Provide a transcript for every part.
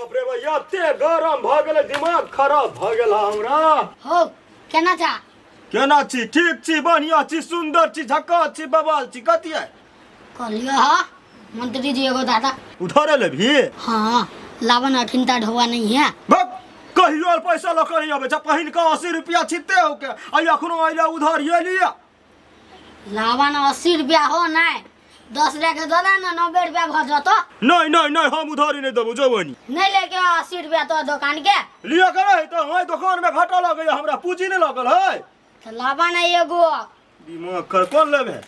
बाप रे भाई एते गरम भ गेले दिमाग खराब भ गेल हमरा हो केना छा केना छी ठीक छी बढ़िया छी सुंदर छी झक्कास छी बवाल छी कथि है कहलियो हा मंत्री जी एगो दादा उधारे लेबही हां लावन अखिनता ढोवा नहीं है बक कहियो पैसा ल कहीं आबे छ पहिन का 80 रुपया छिते हो के आ अखनो आइला उधार ये लिया लावन 80 रुपया हो नहीं 10 लेके दो ना 90 रुपया भ जतो नहीं नहीं नहीं हम उधारी नहीं देबो जवानी नहीं लेके 80 रुपया तो दुकान के लिया करे तो हमारी दुकान में घाटा लगे हमरा पूंजी नहीं लगल है तो लावन एगो दिमाग कर कौन लेबे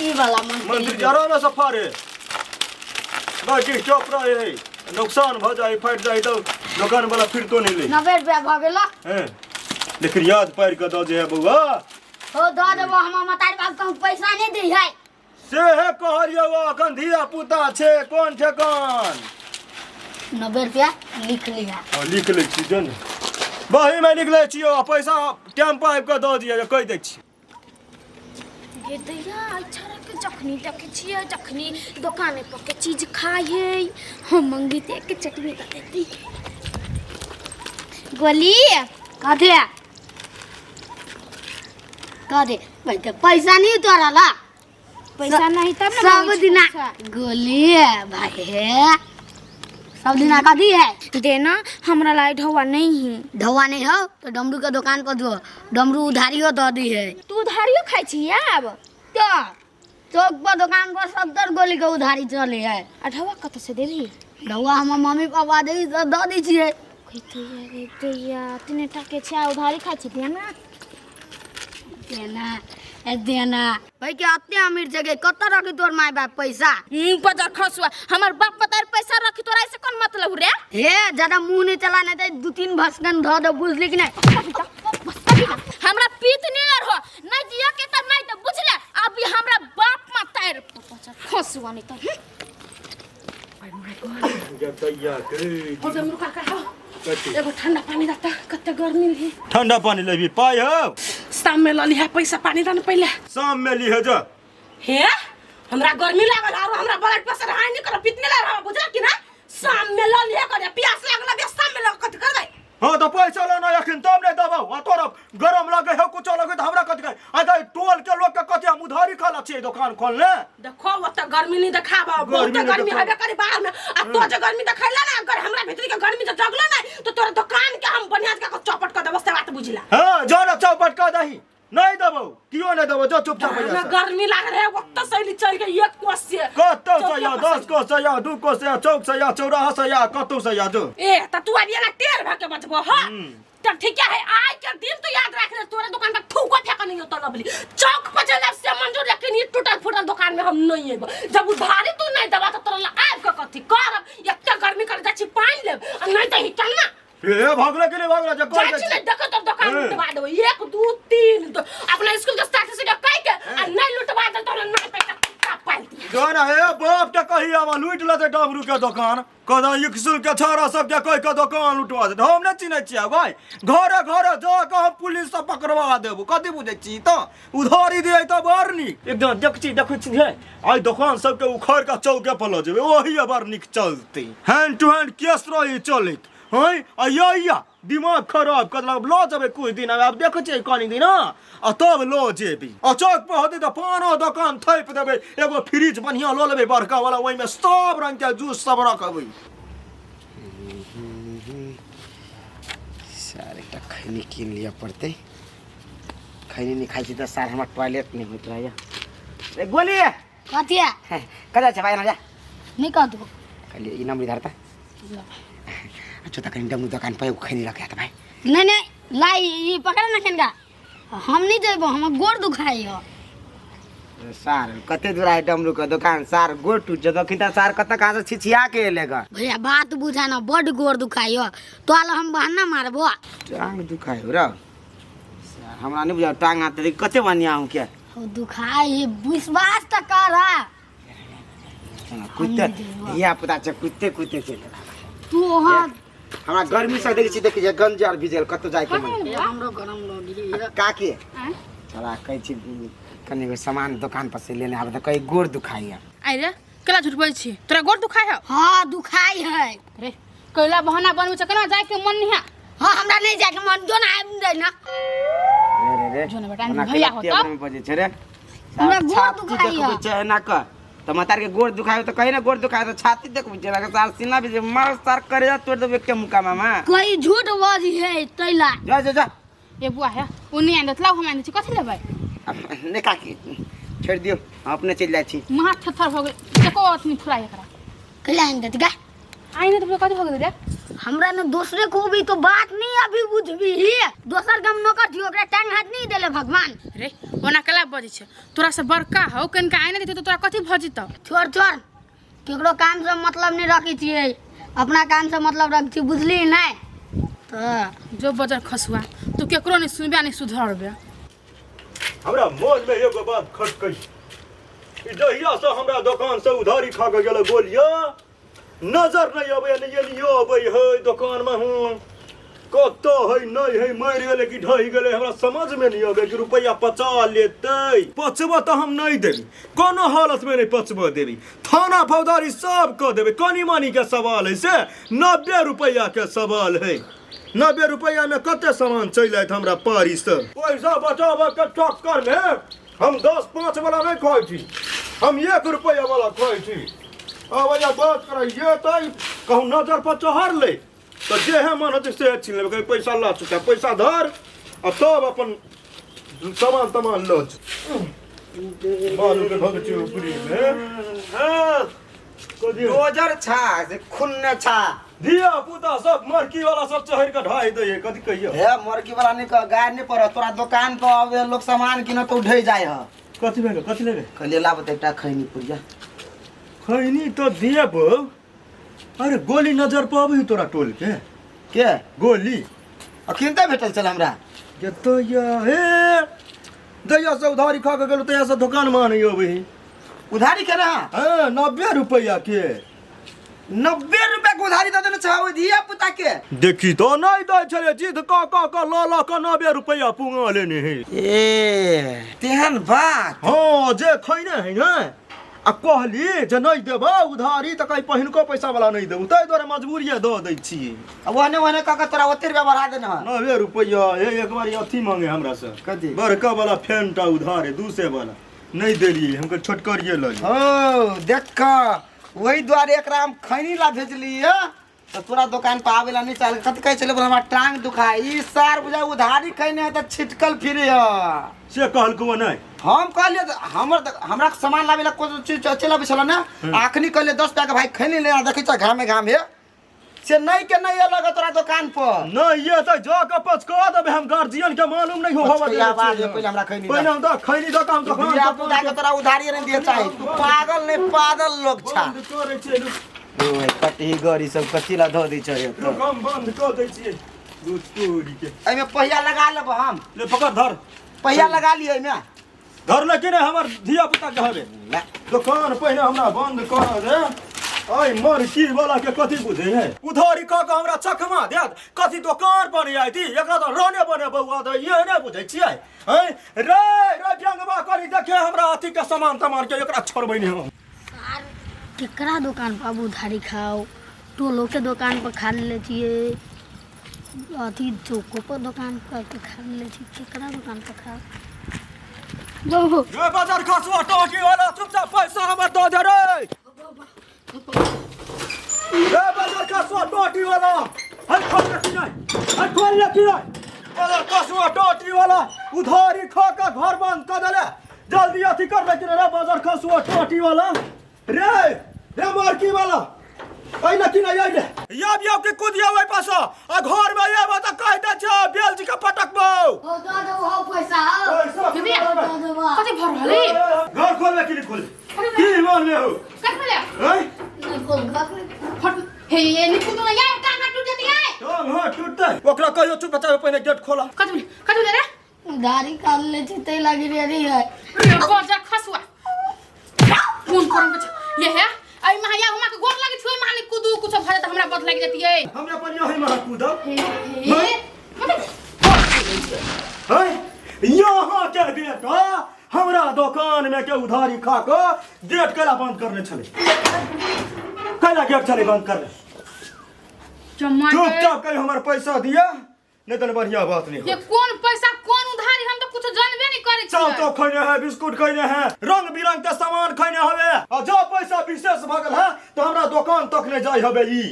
ई वाला मंत्री जरा में सफारे बाकी चुप रहे नुकसान भ जाए फट जाए तो दुकान वाला फिर तो नहीं ले 90 रुपया भ गेलो हैं लेकिन याद पार के दो जे है बउआ हो दो देबो हम मतार बाप को पैसा नहीं दी है से है कहलियो अखन धिया पुता छे कोन ठेकान 90 रुपया लिख लिया हां लिख ले छी जन बही में लिख ले छियो पैसा टाइम पाइप के दो दिया कह दे छी ये दैया अच्छा रख जखनी देखे छिए जखनी दुकाने पर के चीज खाए हम मंगी ते के चटनी दे देती गोली काथे भाई तो पैसा नहीं तोरा ला पैसा नहीं तब ना सब दिना गोली भाई है सब दिना कथी है देना हमरा लाई ढवा नहीं है ढवा नहीं हो तो डमरू के दुकान पर दो डमरू उधारियो दो दी है तू उधारियो खाई छी अब तो चौक पर दुकान पर 70 गोली के उधारी चले है आ ढवा कत से देबी ढवा हम मम्मी पापा दे दो दी छिए रे दैया तने टाके छा उधारी खाई छी देना देना भाई के अत्ते अमीर जगह कत रखी तोर माय बाप पैसा पता खसुआ हमर बाप पतार पैसा रखी तोरा से कोन मतलब रे हे ज्यादा मुंह नहीं चलाने दे 2-3 भसकन ध दो बुझली कि नहीं हमरा पीत नियर हो नहीं दिया के त नहीं त बुझले अभी हमरा बाप मतार पता खसुआ नहीं त एगो ठंडा पानी दाता कते गर्मी है ठंडा पानी लेबी पाए हो शाम में लली है पैसा पानी दान पहले शाम में ली है जा हे हमरा गर्मी लागल और हमरा ब्लड प्रेशर हाई नहीं कर पितने ला रहा बुझला कि ना शाम में लली है करे प्यास लागल बे शाम में लग कत करबै हां तो पैसा लेना अखन तब नहीं दबाओ आ तोरा गरम लगे है कुछ लगे तो हमरा कत आ गए टोल के लोग के कते हम उधारी खाला छी दुकान खोलने देखो वो त गर्मी नहीं देखाबा बहुत गर्मी हबे करे बाहर में आ तो जे गर्मी देखैला ना अगर हमरा भीतर के गर्मी जे जगलो ना तो तोरा दुकान के हम बढ़िया के चौपट कर देबो से बात बुझला हां जाना चौपट कर दही नहीं दबो क्यों नहीं दबो जो चुपचाप हो जा गर्मी लाग रहे वक्त सैली चल के एक कोस से कतो से या 10 को से या 2 को से या चौक से या चौराहा से या कतो से या जो ए त तू अभी ना टेर भाके बचबो हां त ठीक है आज के दिन तो याद रख ले तोरे दुकान पे ठूको फेंका नहीं होता लबली चौक पर चले से मंजूर लेकिन ये टूटल फूटल दुकान में हम नहीं है जब उधारी तू नहीं दबा तो तोरा आब के कथि कर एते गर्मी कर जा छी पानी ले नहीं त हिटल ना ए भागले के नहीं भागला जा कोई चाची ने देखो तो दुकान में दबा दो 1 2 3 तो अपना स्कूल के स्टाफ से कह के नहीं लुटवा दे तो ना पैसा पाई गाना है बाप के कही आवा लूट लेते डबरू के दुकान कदा एक स्कूल के छारा सब के कह के दुकान लुटवा दे हम न चिन्ह छिया भाई घरे घरे जा के हम पुलिस से पकड़वा देबो कथि बुझै छी त उधारी दे त बड़ निक एकदम देखै छी है आई दुकान सब के उखाड़ के चौके पर ल जेबे ओही बड़ निक चलते हैंड टू हैंड केस रही चलित हां आया दिमाग खराब कर लो जबे कुछ दिन अब देखो छै कनी दिन आ तब लो जेबी आ चौक पर होते त पानो दुकान थैप देबे एगो फ्रिज बढ़िया लो लेबे बड़का वाला ओइ में सब रंग के जूस सब रखबे सारे टा खैनी किन लिया पड़ते खैनी नहीं खाई तो सार हमार टॉयलेट नहीं होत रहा रे गोली कथी है कदा छ भाई ना जा नहीं कह दो खाली ई नंबर धरता अच्छा तक डमरू दुकान पे खैनी रखा था भाई नहीं लाई ये पकड़ ना खेनगा हम नहीं जेबो हम गोड़ दुखाई हो सार कते दूर है डमरू का दुकान सार गोड़ टूट जतो खिता सार कत कहां से छिछिया के लेगा भैया बात बुझा ना बड़ गोड़ दुखाई हो तो आला हम बहाना मारबो टांग दुखाई हो रा सार हमरा नहीं बुझा टांग हाथ रे कते बनिया हूं क्या हो दुखाई विश्वास त कर कुत्ते या पता छ कुत्ते चले तू हां हमरा गर्मी से देखि जे गंजार भिजल कतो जाय के मन हमरो गरम लगी का के चला कहै छी कने सामान दुकान पर से लेने आबे त कई गोड़ दुखाई है आई रे केला झूठ बोल छी तोरा गोड़ दुखाई है हां दुखाई है रे कैला बहाना बनबै छ केना जाय के मन नहीं है। हाँ हमरा नहीं जाके मन जो ना आइम दे ना। रे जो ना बेटा भैया हो टेबल में बजे छे रे हमरा गोड़ छाती दुखाइया। देखबै छै ना क त मतार के गोड़ दुखायो त कहीं ना गोड़ दुखायो त छाती देखबै छै लगे सार सीना भी मार सार करे तोड़ देबे के मुका मामा कोई झूठ बाजी है तैला। जा जा जा ए बुआ है उन्नी आंदे तलाव हम आंदे छी कथि लेबै ने काकी छोड़ दियो हम अपने चल जाय छी माथ थर हो गेल एको आदमी फुराय एकरा कैला आइम दे का आइने त कथि हो गेल रे हमरा ने दूसरे को भी तो बात नहीं अभी बुझबी ही दोसर गम न कर दियो ओकरा टांग हाथ नहीं देले भगवान। रे ओना केला बजै छ तोरा से बड़का हो कनका आइने देते तो तोरा कथि भजी त छोड़ छोड़ केकरो काम से मतलब नहीं रखी छिए अपना काम से मतलब रख छी बुझली नहीं तो जो बजर खसुआ तू केकरो नहीं सुनबे नहीं सुधरबे। हमरा मन में एगो बात खटकै ई जहिया से हमरा दुकान से उधारी खा के गेल गोलिया नजर नहीं आवे नहीं आवे है दुकान में हूँ कतो है नहीं है मर गेले कि ढहि गेले हमरा समझ में नहीं आवे कि रुपया 50 लेते पचबो तो हम नहीं देबी कोनो हालत में नहीं पचबो देबी थाना फौजदारी सब कह देबे कनी मानी के सवाल है से 90 रुपया के सवाल है 90 रुपया में कते सामान चल जाए हमरा पारी से पैसा बचावे के चक्कर में हम 10-5 वाला नहीं खाई थी हम 1 रुपया वाला खाई थी अब या बात कराइए तो कहूँ नजर पर चढ़ ले तो जे है मन होते से छीन लेबे पैसा ला चुका पैसा धर और तब अपन सामान तमान लो मालूम के भगत ऊपरी में हां रोजर छा से खुन्ने छा दिया पुता सब मरकी वाला सब चढ़ के ढाई दे कथि कहियो हे मरकी वाला नहीं का गाय नहीं पर तोरा दुकान पर आवे लोग सामान किन तो उठे जाय ह कथि भेल कथि लेबे कहले लाब त एकटा खैनी पुरिया खैनी तो देब अरे गोली नजर पाबी तोरा टोल के गोली अखिनते भेटल चल हमरा के तो या हे दया से उधारी खा के गेलो तया से दुकान में नहीं अबे उधारी के रहा हां 90 रुपया के 90 रुपया के उधारी दे देने चाहो दिया पुता के देखी तो नहीं दे छले जिद का ला का 90 रुपया पुंगा लेने है ए तेहन बात हां जे खैने है ना आ कहली जे नहीं देबा उधारी त कहीं पहिनको पैसा वाला नहीं देबू तै द्वारा मजबूरिये द दै छी अब वने का तोरा ओते रुपया बढ़ा देना 90 रुपया एक बार अथी मांगे हमरा से कथी बड़का वाला फेंटा उधार है दूसरे वाला नहीं देलिए हमको छोटकरिए ल ओ देख वही द्वारे एकरा हम खैनी ला भेजली है तो तोरा दुकान पे आवेला नहीं चल कथि कह चले हमरा टांग दुखाई ई सार बुझा उधारी खैने है त छिटकल फिरे है से कहल को नहीं हम कहलिए हमरा सामान लावेला कोन चीज चला बिछला ना आखनी कहले 10 टका भाई खैनी ले देखै छ घामे घाम है से नहीं के नहीं अलग तोरा दुकान पर नहीं ये तो जा के पचका देबे हम गार्जियन के मालूम नहीं होवा दे आवाज पहले हमरा खैनी पहले हम तो खैनी दुकान तो बिया पुता के तोरा उधारी नहीं दिए चाहे तू पागल नहीं पागल लोग छा करे छे ओए कटी गरी सब कचिला धो दै छ तो हम बंद कर दै छिए दूध चोरी के एमे पहिया लगा लेब हम ले पकड़ धर पहिया लगा लिए एमे धर ले के हमर धिया पुता के हवे दुकान पहले हमरा बंद कर दे आई मरकी वाला के कथि बुझे है उधारी का के हमरा चकमा देत कथि दुकान पर आई थी एकरा तो रोने बने बउआ दे ये नहीं बुझै छियै हैं रे जंगवा करी देखे हमरा अथी के सामान तमान के एकरा छोड़बै नहीं हम यार केकरा दुकान पर अब उधारी खाओ टोलो के दुकान पर खा ले छिए अथी चौको पर दुकान पर खा ले छी केकरा दुकान पर खाओ बहु रे बाजार खसुआ टोकी वाला चुपचाप पैसा हमर दो दे रे बाजार खसुआ टोकी वाला हट खोल के नहीं हट खोल के नहीं बाजार खसुआ टोकी वाला उधारी खा के घर बंद कर देले जल्दी अथी कर ले रे बाजार खसुआ टोकी वाला रे मार्की वाला पहिना कि नहीं आइले याब के कुदिया ओइ पास आ घर में आब त कह दे छ बेल जी के पटकबो हो दो हो पैसा दीदी कथि भर रहले घर खोल के खोल की मान ले हो कथि बोले हैं नहीं खोल घर फट हे ये निकुल तो यार टांग टूट जती है तो हां टूटते ओकरा कहियो चुप बचावे पहले गेट खोला कथि बोले रे उधारी कर ले छी तै लागी रे है ये बाजार खसुआ फोन करम के ये है आई महया हुमा के गोर लागे छुई मालिक कुदू कुछ भरे त हमरा बद लाग जती है हम अपन यही में कूदो हैं यहाँ के बेटा हमरा दुकान में के उधारी खा के गेट कला बंद करने छले कला गेट छले बंद करने चम्मा चुपचाप कहीं हमारे पैसा दिया नहीं तो बढ़िया बात नहीं ये कौन पैसा कौन उधारी हम तो कुछ जानबे नहीं करे चाव छियै तो खैने है बिस्कुट खैने है रंग बिरंग के सामान खैने हवे और जो पैसा विशेष भगल है तो हमरा दुकान तक नहीं जाय हवे ई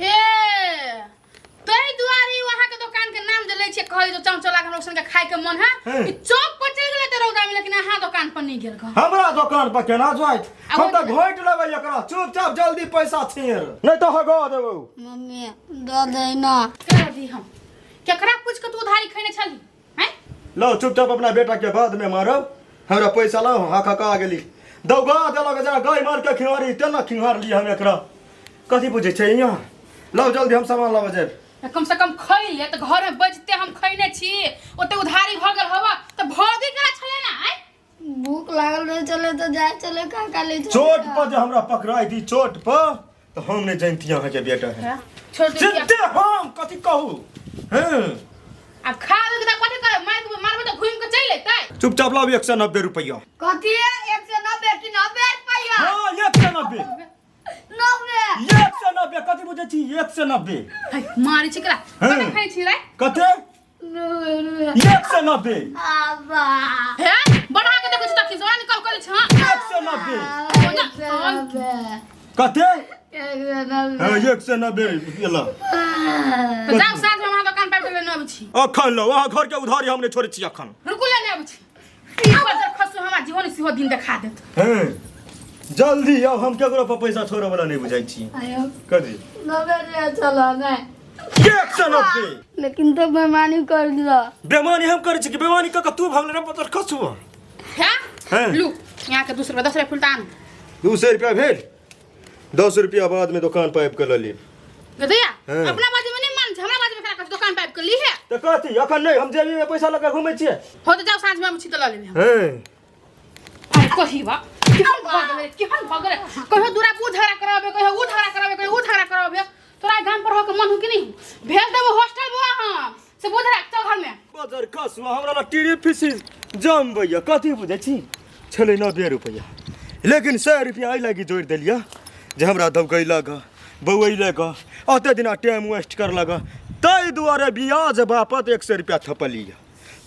ए तई दुआरी वहां के दुकान के नाम जे लै छै कहै जो चमचला के लोग के खाय के मन है हैं। कि चौक पर चल गेलै त रौदा में लेकिन अहाँ दुकान पर नहीं गेल ग हमरा दुकान पर केना जाइत हम तो घोट लेबै एकरा चुपचाप जल्दी पैसा छीर नहीं तो हगा देबो मम्मी दो दे ना कर दी हम केकरा पूछ के तू उधारी खैने छली हैं लो चुपचाप अपना बेटा के बाद में मारब हमरा पैसा लो हका गेली दौगा देलक जरा गाय मार के खिहारी तेना खिहार ली हम एकरा कथी बुझे छै यहाँ लो जल्दी हम सामान लाबे जाब कम से कम खै ले त घर में बचते हम खैने छी ओते उधारी भ गेल हवा त भौदी करा छले ना हैं भूख लागल रहे चले तो जाए चले का ले चोट पर जे हमरा पकड़ाई दी चोट पर तो हम नहीं जानती यहाँ के बेटा है छोड़ दे जिद्दे हम कथी कहू हैं अब खा ले त कथि करे मारबे त घुम के चल एतै चुपचाप लाओ 190 रुपया कथी 190 की 90 रुपया हाँ 190 90 190 कथी बुझे छी 190 है मारी छिकरा हैं। कने खाइ छी रे कते 190 आबा हे बढ़ा के देखै छी त खिजवा निकल कल छ 190 कते 190 हाँ 190 रुपया त जाऊ साँझ में हमरा दुकान पर ले नब छी अखन लो वहाँ घर के उधारी हम नहीं छोड़े छी अखन रुकु ले नब छी ई बजर खसु हमरा जीवन सिहो दिन देखा देत हैं जल्दी आओ हम केकरो पर पैसा छोड़े वाला नहीं बुझाई छी आयो कथी 90 रे चलो नहीं 190 लेकिन तो बेईमानी कर दिया बेमानी हम करे छी कि बेमानी का तू भागले रे पतर खसुआ है हैं। लू यहाँ के 2 रुपया 10 रुपया फुलतान 200 रुपया भेल 10 रुपया बाद में दुकान पर आबि के लली गदैया हैं। अपना बाजू में नहीं मान छ हमरा बाजू में करा दुकान पे आबि के ली है तो कथी अखन नहीं हम जेबी में पैसा लगा घूमे छिए हो तो जाओ साँझ में हम छी त ल लेबे हम हैं अरे कही बा केहन भगले कहियो दूरा पू झगड़ा कराबे कहियो उ झगड़ा कराबे कहियो उ झगड़ा कराबे तोरा गांव पर हो के मन हो कि नहीं भेज देबो हॉस्टल बुआ हां से बुझ रख तो घर में बजर खसुआ हमरा ला टीरी फिसी जम भैया कथी बुझे छी छले 90 रुपया लेकिन 100 रुपया आई लागी जोड़ देलिया जे हमरा दबगैला ग बउइले ग अते दिना टाइम वेस्ट करला ग तै दुआरे ब्याज बापत 100 रुपया थपलिया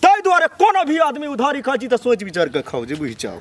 तै दुआरे कोनो भी आदमी उधारी खाची त सोच विचार के खाओ जे बुझ जाओ